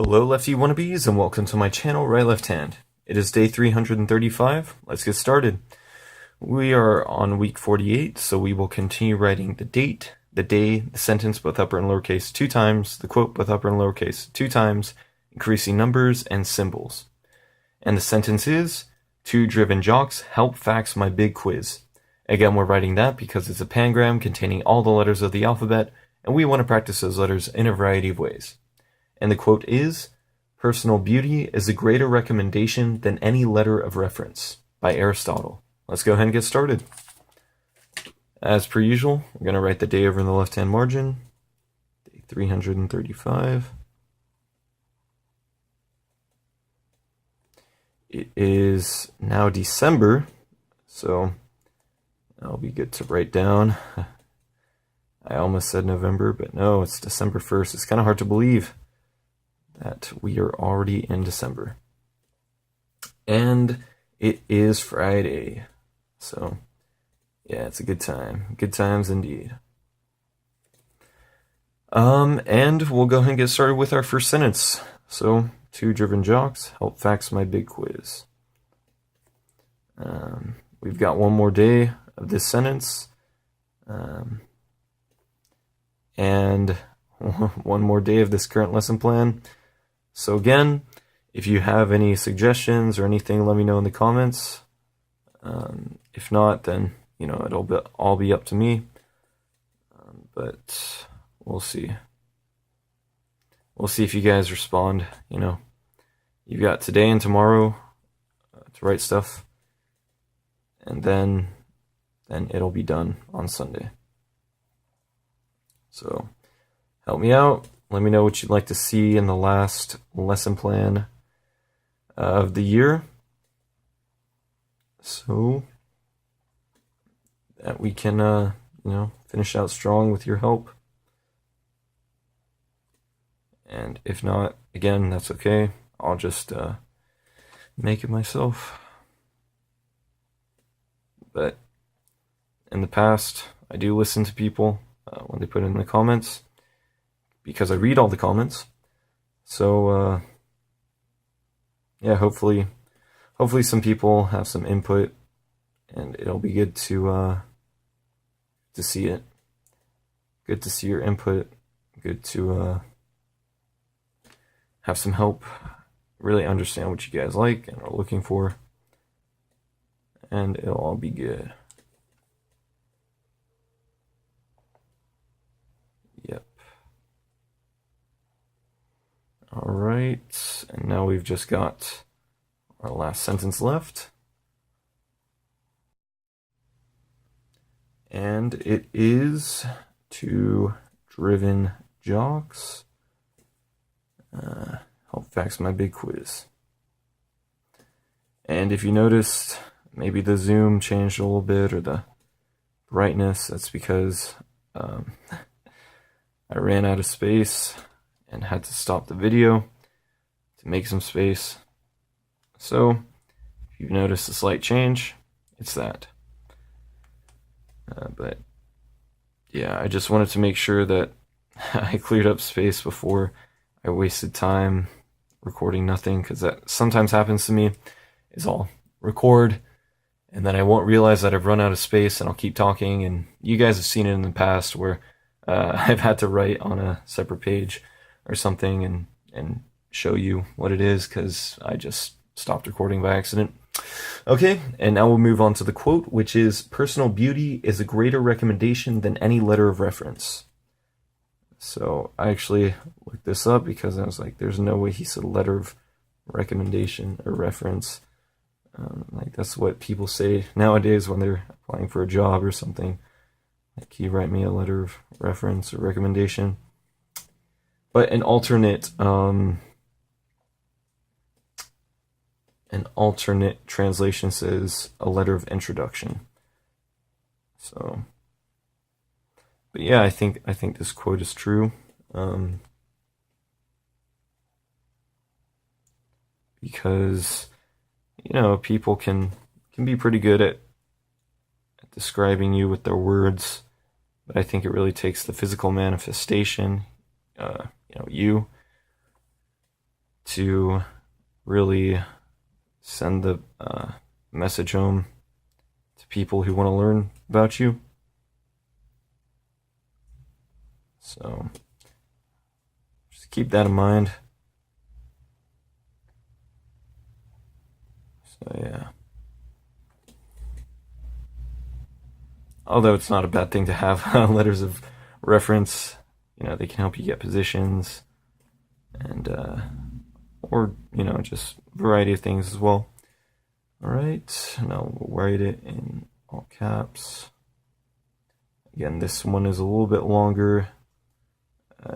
Hello Lefty Wannabes and welcome to my channel, Right Left Hand. It is day 335. Let's get started. We are on week 48, so we will continue writing the date, the day, the sentence both upper and lowercase 2 times, the quote both upper and lowercase 2 times, increasing numbers and symbols. And the sentence is, 2 driven jocks help fax my big quiz. Again, we're writing that because it's a pangram containing all the letters of the alphabet, and we want to practice those letters in a variety of ways. And the quote is, "Personal beauty is a greater recommendation than any letter of reference," by Aristotle. Let's go ahead and get started. As per usual, we're going to write the day over in the left-hand margin, day 335. It is now December, so that'll be good to write down. I almost said November, but no, it's December 1st. It's kind of hard to believe that we are already in December. And it is Friday. So, yeah, it's a good time. Good times indeed. And we'll go ahead and get started with our first sentence. So, 2 driven jocks help fax my big quiz. We've got one more day of this sentence. And one more day of this current lesson plan. So again, if you have any suggestions or anything, let me know in the comments. If not, then, it'll all be up to me. But we'll see. We'll see if you guys respond. You've got today and tomorrow to write stuff. And then it'll be done on Sunday. So help me out. Let me know what you'd like to see in the last lesson plan of the year, so that we can, finish out strong with your help. And if not, again, that's okay. I'll just make it myself. But in the past, I do listen to people when they put in the comments, because I read all the comments. So yeah, hopefully some people have some input, and it'll be good to see it. Good to see your input. Good to have some help, really understand what you guys like and are looking for, and it'll all be good. Yep. All right, and now we've just got our last sentence left. And it is 2 driven jocks help fax my big quiz. And if you noticed, maybe the zoom changed a little bit, or the brightness, that's because I ran out of space and had to stop the video to make some space. So, if you've noticed a slight change, it's that. But, yeah, I just wanted to make sure that I cleared up space before I wasted time recording nothing, because that sometimes happens to me, is I'll record, and then I won't realize that I've run out of space, and I'll keep talking, and you guys have seen it in the past where I've had to write on a separate page or something and show you what it is, because I just stopped recording by accident. Okay, and now we'll move on to the quote, which is, "Personal beauty is a greater recommendation than any letter of reference." So I actually looked this up because I was like, there's no way he said letter of recommendation or reference. Like, that's what people say nowadays when they're applying for a job or something. Like, can you write me a letter of reference or recommendation? But an alternate translation says a letter of introduction. So, but yeah, I think this quote is true. Because people can be pretty good at describing you with their words, but I think it really takes the physical manifestation, you to really send the message home to people who want to learn about you. So just keep that in mind. So yeah. Although it's not a bad thing to have letters of reference, you know, they can help you get positions and or, you know, just a variety of things as well. All right, now we'll write it in all caps. Again, this one is a little bit longer,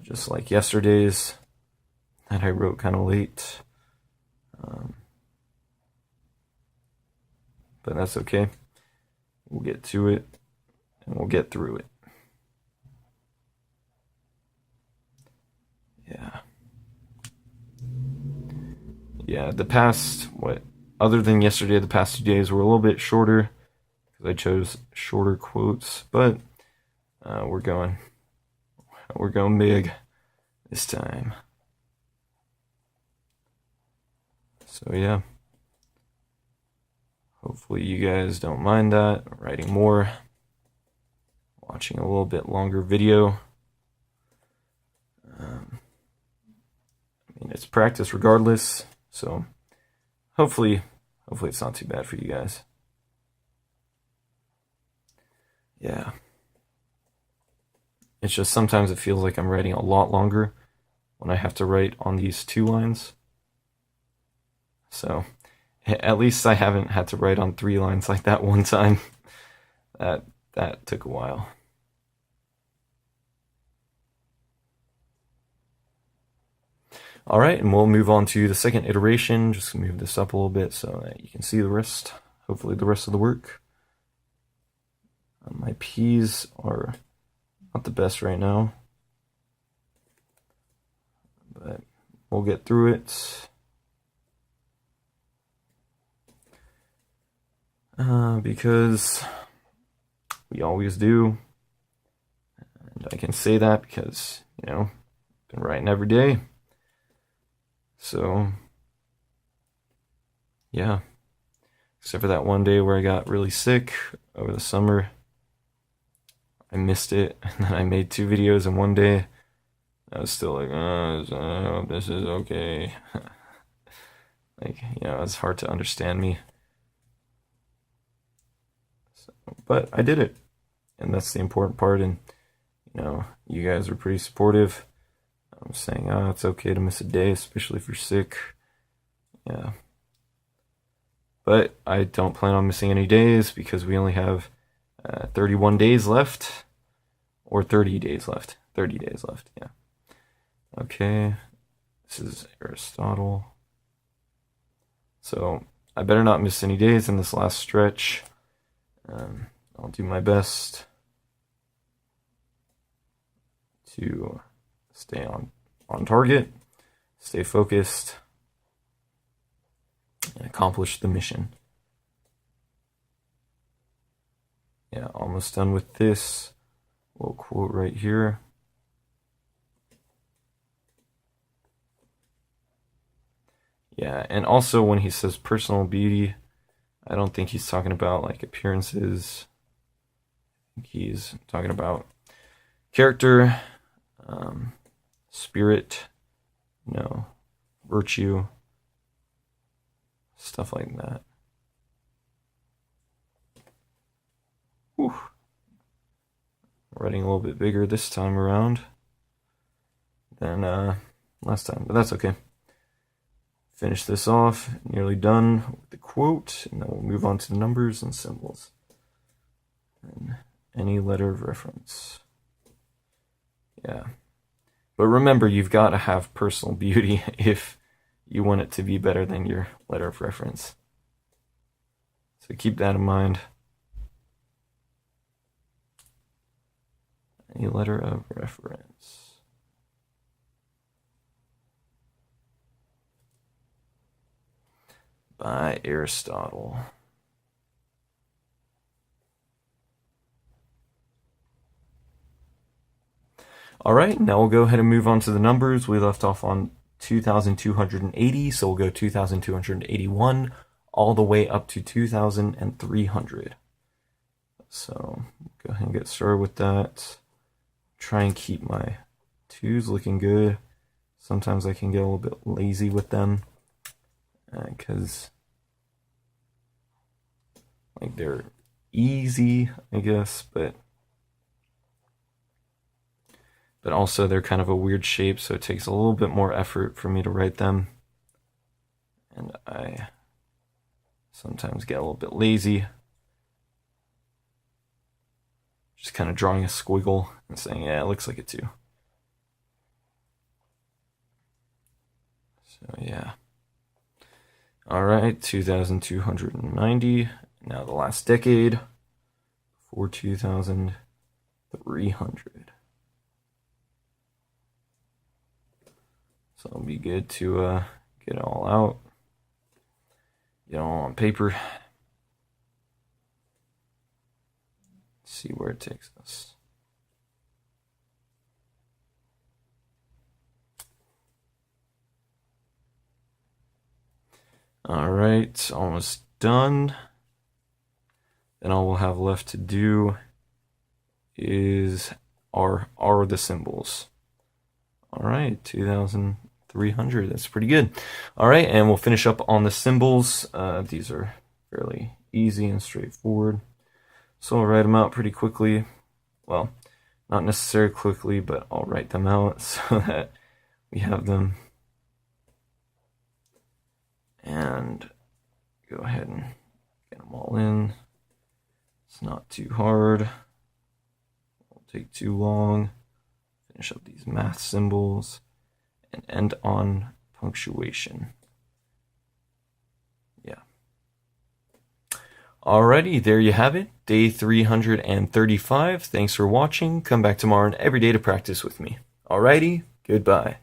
just like yesterday's that I wrote kind of late. But that's okay. We'll get to it and we'll get through it. Yeah. Yeah, the past, other than yesterday, the past 2 days were a little bit shorter because I chose shorter quotes, but we're going big this time. So yeah, hopefully you guys don't mind that. I'm writing more, watching a little bit longer video. I mean, it's practice regardless, so hopefully it's not too bad for you guys. Yeah. It's just sometimes it feels like I'm writing a lot longer when I have to write on these 2 lines. So at least I haven't had to write on 3 lines like that one time. That took a while. All right, and we'll move on to the second iteration. Just move this up a little bit so that you can see the rest, hopefully the rest of the work. My P's are not the best right now, but we'll get through it. Because we always do. And I can say that because, you know, I've been writing every day. So, yeah. Except for that one day where I got really sick over the summer. I missed it, and then I made 2 videos in one day. I was still like, I hope this is okay. Like, you know, it's hard to understand me. So, but I did it, and that's the important part, and, you know, you guys were pretty supportive. I'm saying, it's okay to miss a day, especially if you're sick. Yeah. But I don't plan on missing any days because we only have 31 days left. Or 30 days left. 30 days left, yeah. Okay. This is Aristotle. So I better not miss any days in this last stretch. I'll do my best to stay on target, stay focused, and accomplish the mission. Yeah, almost done with this. Little quote right here. Yeah, and also when he says personal beauty, I don't think he's talking about like appearances. I think he's talking about character, spirit, you know, virtue, stuff like that. Whew. Writing a little bit bigger this time around than last time, but that's okay. Finish this off, nearly done with the quote, and then we'll move on to the numbers and symbols. And any letter of reference. Yeah. But remember, you've got to have personal beauty if you want it to be better than your letter of reference. So keep that in mind. Any letter of reference. By Aristotle. All right, now we'll go ahead and move on to the numbers. We left off on 2,280, so we'll go 2,281 all the way up to 2,300. So go ahead and get started with that. Try and keep my 2s looking good. Sometimes I can get a little bit lazy with them because like they're easy, I guess, but also they're kind of a weird shape, so it takes a little bit more effort for me to write them. And I sometimes get a little bit lazy. Just kind of drawing a squiggle and saying, yeah, it looks like it too. So yeah. All right, 2,290. Now the last decade for 2,300. So it'll be good to get it all out, get it all on paper, see where it takes us. All right, almost done. Then all we'll have left to do is are the symbols. All right, 2,300. That's pretty good. All right, and we'll finish up on the symbols. These are fairly easy and straightforward. So I'll write them out pretty quickly. Well, not necessarily quickly, but I'll write them out so that we have them. And go ahead and get them all in. It's not too hard. It won't take too long. Finish up these math symbols and end on punctuation. Yeah. Alrighty, there you have it. Day 335. Thanks for watching. Come back tomorrow and every day to practice with me. Alrighty, goodbye.